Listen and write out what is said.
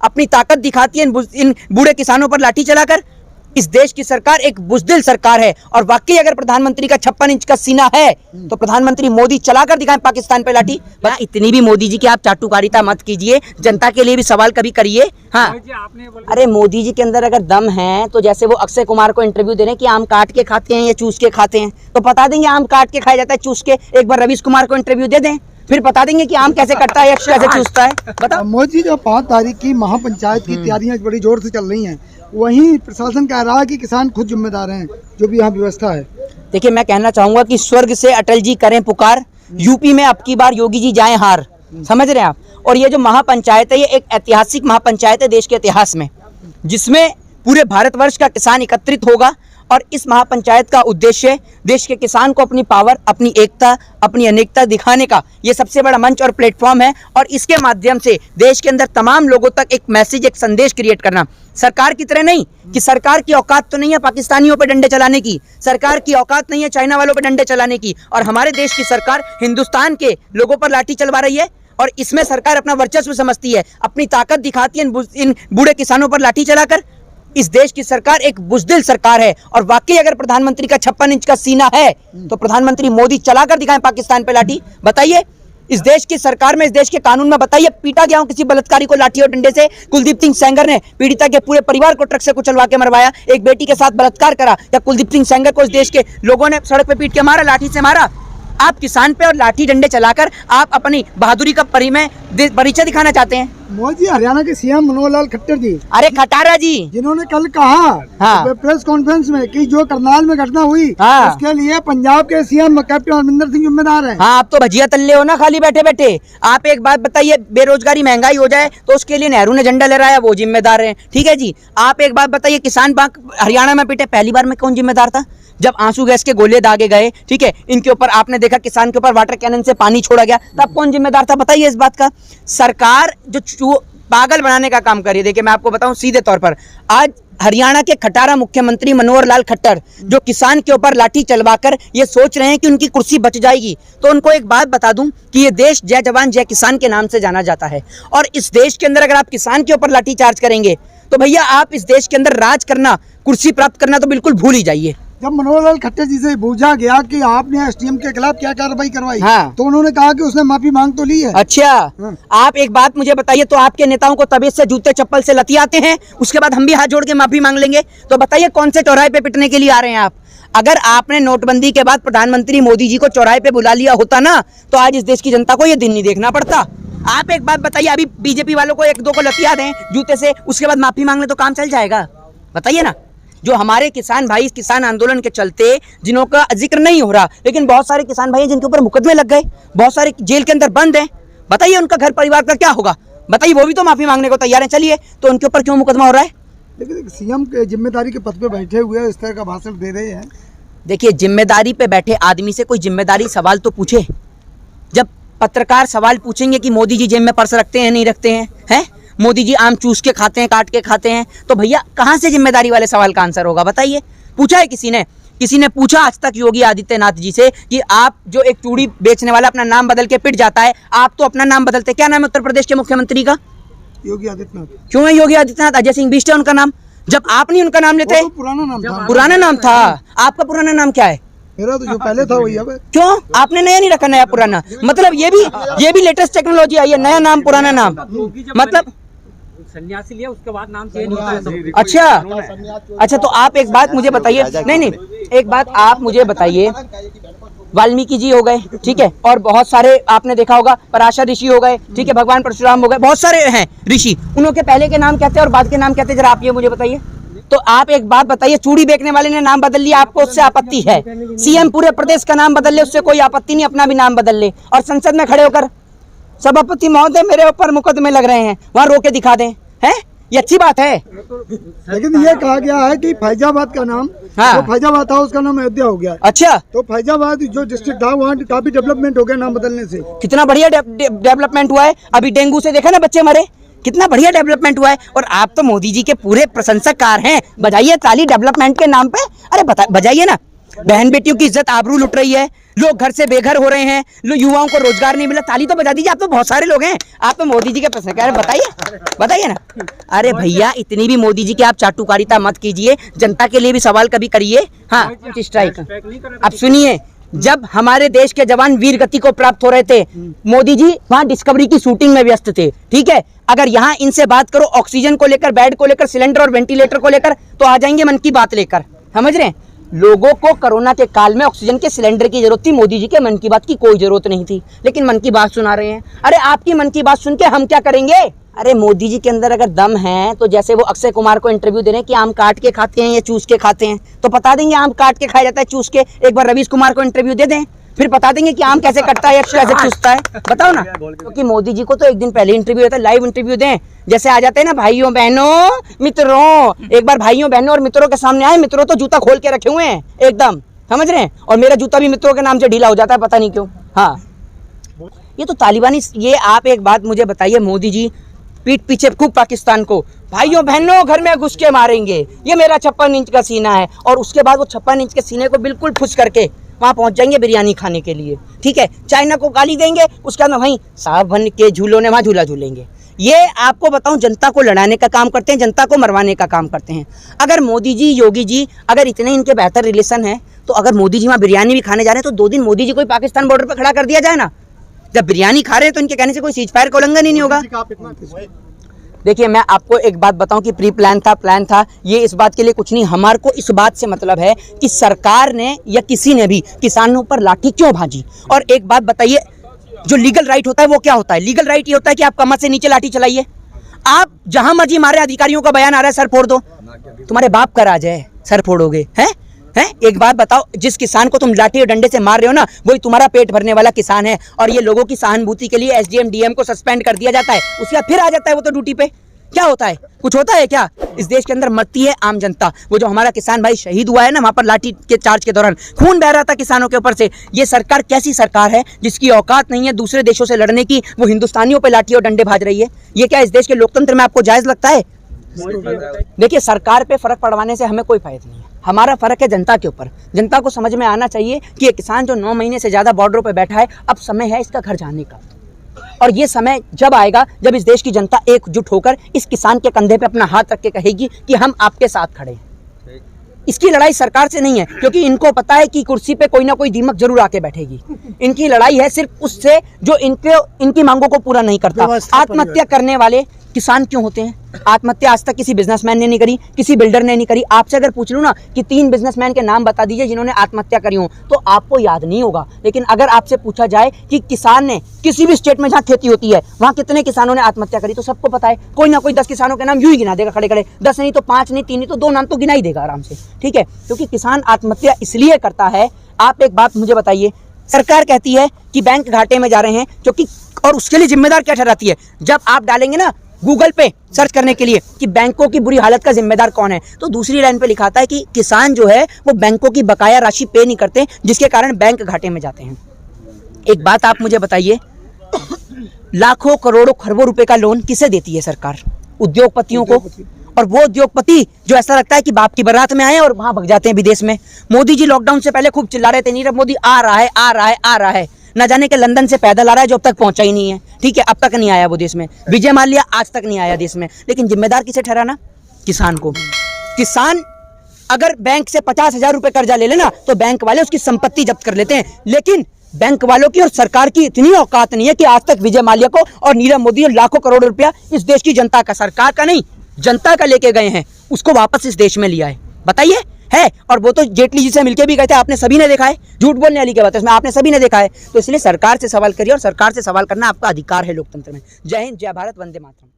अपनी ताकत दिखाती है इन बूढ़े किसानों पर लाठी चलाकर। इस देश की सरकार एक बुज़दिल सरकार है और वाकई अगर प्रधानमंत्री का 56 इंच का सीना है तो प्रधानमंत्री मोदी चलाकर दिखाएं पाकिस्तान पे लाठी। इतनी भी मोदी जी की आप चाटुकारिता मत कीजिए, जनता के लिए भी सवाल कभी करिए। हाँ, अरे मोदी जी के अंदर अगर दम है तो जैसे वो अक्षय कुमार को इंटरव्यू दे रहे हैं कि आम काट के खाते हैं या चूस के खाते हैं, तो बता देंगे आम काट के खाया जाता है चूस के। एक बार रवीश कुमार को इंटरव्यू दे दें, फिर बता देंगे कि आम कैसे कटता है या कैसे चूसता है। बताओ मोदी जी, जो 5 तारीख की महापंचायत की तैयारियां बड़ी जोर से चल रही हैं, वहीं प्रशासन कह रहा है कि किसान खुद जिम्मेदार हैं जो भी यहाँ व्यवस्था है। देखिए, मैं कहना चाहूंगा कि स्वर्ग से अटल जी करें पुकार, यूपी में अब की बार योगी जी जाएं हार। समझ रहे हैं आप? और ये जो महापंचायत है, ये एक ऐतिहासिक महापंचायत है देश के इतिहास में, जिसमें पूरे भारतवर्ष का किसान एकत्रित होगा। और इस महापंचायत का उद्देश्य देश के किसान को अपनी पावर, अपनी एकता, अपनी अनेकता दिखाने का ये सबसे बड़ा मंच और प्लेटफॉर्म है। और इसके माध्यम से देश के अंदर तमाम लोगों तक एक मैसेज, एक संदेश क्रिएट करना। सरकार की तरह नहीं कि सरकार की औकात तो नहीं है पाकिस्तानियों पे डंडे चलाने की, सरकार की औकात नहीं है चाइना वालों पे डंडे चलाने की, और हमारे देश की सरकार हिंदुस्तान के लोगों पर लाठी चलवा रही है। और इसमें सरकार अपना वर्चस्व समझती है, अपनी ताकत दिखाती है इन बूढ़े किसानों पर लाठी चलाकर। इस देश की सरकार एक बुज़दिल सरकार है और वाकई अगर प्रधानमंत्री का 56 इंच का सीना है तो प्रधानमंत्री मोदी चलाकर दिखाएं पाकिस्तान पे लाठी। बताइए, इस देश की सरकार में, इस देश के कानून में बताइए पीटा गया हूं किसी बलात्कारी को लाठी और डंडे से? कुलदीप सिंह सेंगर ने पीड़िता के पूरे परिवार को ट्रक से कुचलवा के मरवाया, एक बेटी के साथ बलात्कार करा, या कुलदीप सिंह सेंगर को इस देश के लोगों ने सड़क पे पीट के मारा, लाठी से मारा? आप किसान पे और लाठी डंडे चलाकर आप अपनी बहादुरी का परिचय दिखाना चाहते हैं। मोदी, हरियाणा के सीएम मनोहर लाल खट्टर जी, अरे खटारा जी, जिन्होंने कल कहा हाँ, प्रेस कॉन्फ्रेंस में कि जो करनाल में घटना हुई, हाँ, उसके लिए पंजाब के सीएम कैप्टन अमरिंदर सिंह जिम्मेदार हैं। हाँ, आप तो भजिया तल्ले हो ना खाली बैठे बैठे। आप एक बात बताइए, बेरोजगारी महंगाई हो जाए तो उसके लिए नेहरू ने झंडा लहराया, वो जिम्मेदार है, ठीक है जी। आप एक बात बताइए, किसान बाग हरियाणा में पिटे, पहली बार में कौन जिम्मेदार था? जब आंसू गैस के गोले दागे गए, ठीक है, इनके ऊपर आपने देखा किसान के ऊपर वाटर कैनन से पानी छोड़ा गया, तब कौन जिम्मेदार था? बताइए इस बात का। सरकार जो पागल बनाने का काम कर रही है। देखिए, मैं आपको बताऊं सीधे तौर पर, आज हरियाणा के खटारा मुख्यमंत्री मनोहर लाल खट्टर जो किसान के ऊपर लाठी चलवाकर ये सोच रहे हैं कि उनकी कुर्सी बच जाएगी, तो उनको एक बात बता दूं कि ये देश जय जवान जय किसान के नाम से जाना जाता है। और इस देश के अंदर अगर आप किसान के ऊपर लाठी चार्ज करेंगे तो भैया आप इस देश के अंदर राज करना, कुर्सी प्राप्त करना तो बिल्कुल भूल ही जाइए। जब मनोहर लाल खट्टर जी से पूछा गया कि आपने एसडीएम के खिलाफ क्या कार्रवाई करवाई, हाँ, तो उन्होंने कहा कि उसने माफी मांग तो ली है। अच्छा, आप एक बात मुझे बताइए, तो आपके नेताओं को तबीयत से जूते चप्पल से लतियाते हैं, उसके बाद हम भी हाथ जोड़ के माफी मांग लेंगे? तो बताइए कौन से चौराहे पे पिटने के लिए आ रहे हैं आप? अगर आपने नोटबंदी के बाद प्रधानमंत्री मोदी जी को चौराहे पे बुला लिया होता ना, तो आज इस देश की जनता को ये दिन नहीं देखना पड़ता। आप एक बात बताइए, अभी बीजेपी वालों को एक दो को लतिया दें जूते से, उसके बाद माफी मांग ले तो काम चल जाएगा? बताइए ना। जो हमारे किसान भाई इस किसान आंदोलन के चलते, जिन्हों का जिक्र नहीं हो रहा, लेकिन बहुत सारे किसान भाई जिनके ऊपर मुकदमे लग गए, बहुत सारे जेल के अंदर बंद हैं, बताइए उनका घर परिवार का क्या होगा? बताइए, वो भी तो माफी मांगने को तैयार है। चलिए, तो उनके ऊपर क्यों मुकदमा हो रहा है? लेकिन सीएम के जिम्मेदारी के पद पे बैठे हुए इस तरह का भाषण दे रहे हैं। देखिए, जिम्मेदारी पे बैठे आदमी से कोई जिम्मेदारी सवाल तो पूछे। जब पत्रकार सवाल पूछेंगे कि मोदी जी जेब में पर्स रखते हैं नहीं रखते हैं, हैं मोदी जी आम चूस के खाते हैं, काट के खाते हैं, तो भैया कहाँ से जिम्मेदारी वाले सवाल का आंसर होगा? बताइए। पूछा है किसी ने पूछा आज तक योगी आदित्यनाथ जी से कि आप जो एक चूड़ी बेचने वाला अपना नाम बदल के पिट जाता है, आप तो अपना नाम बदलते, क्या नाम है उत्तर प्रदेश के मुख्यमंत्री का? योगी आदित्यनाथ। क्यों है योगी आदित्यनाथ? अजय सिंह बिष्ट है उनका नाम। जब आप नहीं उनका नाम लेते, तो पुराना नाम था। पुराना नाम था। आपका पुराना नाम क्या है? मेरा तो जो पहले था वही है। क्यों आपने नया नहीं रखा? नया पुराना मतलब ये भी लेटेस्ट टेक्नोलॉजी आई है, नया नाम पुराना नाम, मतलब सन्यासी लिया उसके बाद नाम चेंज होता है। अच्छा, तो आप एक बात मुझे बताइए, नहीं, एक बात आप मुझे बताइए, वाल्मीकि जी हो गए, ठीक है, और बहुत सारे आपने देखा होगा पराशर ऋषि हो गए, ठीक है, भगवान परशुराम हो गए, बहुत सारे हैं ऋषि, उन्हों के पहले के नाम कहते हैं और बाद के नाम कहते हैं, जरा आप ये मुझे बताइए। तो आप एक बात बताइए, चूड़ी बेचने वाले ने नाम बदल लिया, आपको उससे आपत्ति है? सीएम पूरे प्रदेश का नाम बदल ले, उससे कोई आपत्ति नहीं, अपना भी नाम बदल ले, और संसद में खड़े होकर सभापति महोदय मेरे ऊपर मुकदमे लग रहे हैं, वहां रोके दिखा दें, हैं? ये अच्छी बात है। लेकिन ये कहा गया है कि फैजाबाद का नाम, हाँ, तो फैजाबाद था उसका नाम अयोध्या हो गया। अच्छा, तो फैजाबाद जो डिस्ट्रिक्ट था वहाँ काफी डेवलपमेंट हो गया नाम बदलने से। कितना बढ़िया डेवलपमेंट हुआ है। अभी डेंगू से देखा ना बच्चे मरे, कितना बढ़िया डेवलपमेंट हुआ है। और आप तो मोदी जी के पूरे प्रशंसककार हैं, बजाइए ताली डेवलपमेंट के नाम पे। अरे बजाइए ना। बहन बेटियों की इज्जत आबरू लुट रही है, लोग घर से बेघर हो रहे हैं, युवाओं को रोजगार नहीं मिला। ताली तो बजा दीजिए, आप तो बहुत सारे लोग हैं। आप तो मोदी जी के प्रश्न कह रहे हैं, बताइए ना। अरे भैया, इतनी भी मोदी जी की आप चाटुकारिता मत कीजिए, जनता के लिए भी सवाल कभी करिए। हाँ, स्ट्राइक। अब सुनिए, जब हमारे देश के जवान वीर गति को प्राप्त हो रहे थे, मोदी जी वहां डिस्कवरी की शूटिंग में व्यस्त थे। ठीक है, अगर यहाँ इनसे बात करो ऑक्सीजन को लेकर, बेड को लेकर, सिलेंडर और वेंटिलेटर को लेकर, तो आ जाएंगे मन की बात लेकर। समझ रहे हैं? लोगों को कोरोना के काल में ऑक्सीजन के सिलेंडर की जरूरत थी, मोदी जी के मन की बात की कोई जरूरत नहीं थी, लेकिन मन की बात सुना रहे हैं। अरे आपकी मन की बात सुन के हम क्या करेंगे? अरे मोदी जी के अंदर अगर दम है तो जैसे वो अक्षय कुमार को इंटरव्यू दे रहे हैं कि आम काट के खाते हैं या चूस के खाते हैं, तो बता देंगे आम काट के खाया जाता है चूस के। एक बार रवीश कुमार को इंटरव्यू दे दें, फिर बता देंगे कि आम कैसे कटता है या कैसे चूसता है। बताओ ना, क्योंकि मोदी जी को तो एक दिन पहले इंटरव्यू होता है, लाइव इंटरव्यू दें। जैसे आ जाते हैं ना भाइयों बहनों मित्रों, एक बार भाइयों बहनों और मित्रों के सामने आए, मित्रों तो जूता खोल के रखे हुए हैं एकदम, समझ रहे हैं? और मेरा जूता भी मित्रों के नाम से ढीला हो जाता है, पता नहीं क्यों। हाँ, ये तो तालिबानी। ये आप एक बात मुझे बताइए, मोदी जी पीठ पीछे खूब पाकिस्तान को भाइयों बहनों घर में घुस के मारेंगे, ये मेरा 56 इंच का सीना है, और उसके बाद वो 56 इंच के सीने को बिल्कुल फुस करके वहाँ पहुँच जाएंगे बिरयानी खाने के लिए। ठीक है, चाइना को गाली देंगे, उसके बाद वहीं साहब बन के झूलों ने वहाँ झूला झूलेंगे। ये आपको बताऊं, जनता को लड़ाने का काम करते हैं, जनता को मरवाने का काम करते हैं। अगर मोदी जी, योगी जी अगर इतने इनके बेहतर रिलेशन है, तो अगर मोदी जी वहाँ बिरयानी भी खाने जा रहे हैं, तो 2 दिन मोदी जी को पाकिस्तान बॉर्डर पर खड़ा कर दिया जाए ना। जब बिरयानी खा रहे हैं तो इनके कहने से कोई सीज फायर का उल्लंघन ही नहीं होगा। देखिए, मैं आपको एक बात बताऊं कि प्री प्लान था, ये इस बात के लिए कुछ नहीं। हमारे को इस बात से मतलब है कि सरकार ने या किसी ने भी किसानों पर लाठी क्यों भाजी। और एक बात बताइए, जो लीगल राइट होता है वो क्या होता है? लीगल राइट ये होता है कि आप कमर से नीचे लाठी चलाइए। आप जहां मर्जी मारे, अधिकारियों का बयान आ रहा है सर फोड़ दो, तुम्हारे बाप का राज है, सर फोड़ोगे हैं? एक बात बताओ, जिस किसान को तुम लाठी और डंडे से मार रहे हो ना, वही तुम्हारा पेट भरने वाला किसान है। और ये लोगों की सहानुभूति के लिए एसडीएम डीएम को सस्पेंड कर दिया जाता है, उसके बाद फिर आ जाता है वो तो ड्यूटी पे। क्या होता है? कुछ होता है क्या? इस देश के अंदर मरती है आम जनता। वो जो हमारा किसान भाई शहीद हुआ है ना, वहां पर लाठी के चार्ज के दौरान खून बह रहा था किसानों के ऊपर से। ये सरकार कैसी सरकार है जिसकी औकात नहीं है दूसरे देशों से लड़ने की, वो हिंदुस्तानियों पे लाठी और डंडे भाज रही है। ये क्या इस देश के लोकतंत्र में आपको जायज लगता है? देखिए, सरकार पे फर्क पड़वाने से हमें कोई फायदा नहीं है, हमारा फर्क है जनता के ऊपर। जनता को समझ में आना चाहिए कि ये किसान जो 9 महीने से ज्यादा बॉर्डरों पे बैठा है, अब समय है इसका घर जाने का। और ये समय जब आएगा जब इस देश की जनता एकजुट होकर इस किसान के कंधे पे अपना हाथ रख के कहेगी कि हम आपके साथ खड़े हैं। इसकी लड़ाई सरकार से नहीं है, क्योंकि इनको पता है कि कुर्सी पे कोई ना कोई दीमक जरूर आके बैठेगी। इनकी लड़ाई है सिर्फ उससे जो इनकी मांगों को पूरा नहीं करता। आत्महत्या करने वाले किसान क्यों होते हैं? आत्महत्या आज तक किसी बिजनेसमैन ने नहीं करी, किसी बिल्डर ने नहीं करी। आपसे अगर पूछ लूं ना कि 3 बिजनेसमैन के नाम बता दीजिए जिन्होंने आत्महत्या करी हो, तो आपको याद नहीं होगा। लेकिन अगर आपसे पूछा जाए कि किसान ने किसी भी स्टेट में जहाँ खेती होती है वहाँ कितने किसानों ने आत्महत्या करी, तो सबको पता है। कोई ना कोई 10 किसानों के नाम यूं ही गिना देगा खड़े खड़े, 10 नहीं तो 5 नहीं, 3 नहीं तो 2 नाम तो गिना ही देगा आराम से। ठीक है, क्योंकि किसान आत्महत्या इसलिए करता है। आप एक बात मुझे बताइए, सरकार कहती है कि बैंक घाटे में जा रहे हैं, क्योंकि और उसके लिए जिम्मेदार क्या ठहराती है? जब आप डालेंगे ना गूगल पे सर्च करने के लिए कि बैंकों की बुरी हालत का जिम्मेदार कौन है, तो दूसरी लाइन पे लिखा आता है कि किसान जो है वो बैंकों की बकाया राशि पे नहीं करते, जिसके कारण बैंक घाटे में जाते हैं। एक बात आप मुझे बताइए, लाखों करोड़ों खरबों रुपए का लोन किसे देती है सरकार? उद्योगपतियों को। और वो उद्योगपति जो ऐसा लगता है कि बाप की बारात में आए और वहां भग जाते हैं विदेश में। मोदी जी लॉकडाउन से पहले खूब चिल्ला रहे थे, नीरव मोदी आ रहा है, आ रहा है, आ रहा है। न जाने के लंदन से पैदल आ रहा है जो अब तक पहुंचा ही नहीं है। ठीक है, अब तक नहीं आया वो देश में। विजय माल्या आज तक नहीं आया देश में। लेकिन जिम्मेदार किसे ठहराना? किसान को। किसान अगर बैंक से 50,000 रुपए कर्जा ले लेना तो बैंक वाले उसकी संपत्ति जब्त कर लेते हैं। लेकिन बैंक वालों की और सरकार की इतनी औकात नहीं है कि आज तक विजय माल्या को और नीरव मोदी और लाखों करोड़ रुपया इस देश की जनता का, सरकार का नहीं, जनता का लेके गए हैं, उसको वापस इस देश में लिया है। बताइए, है? और वो तो जेटली जी से मिलके भी गए थे, आपने सभी ने देखा है। झूठ बोलने वाली क्या बात है इसमें, आपने सभी ने देखा है। तो इसलिए सरकार से सवाल करिए, और सरकार से सवाल करना आपका अधिकार है लोकतंत्र में। जय हिंद, जय भारत, वंदे मातरम।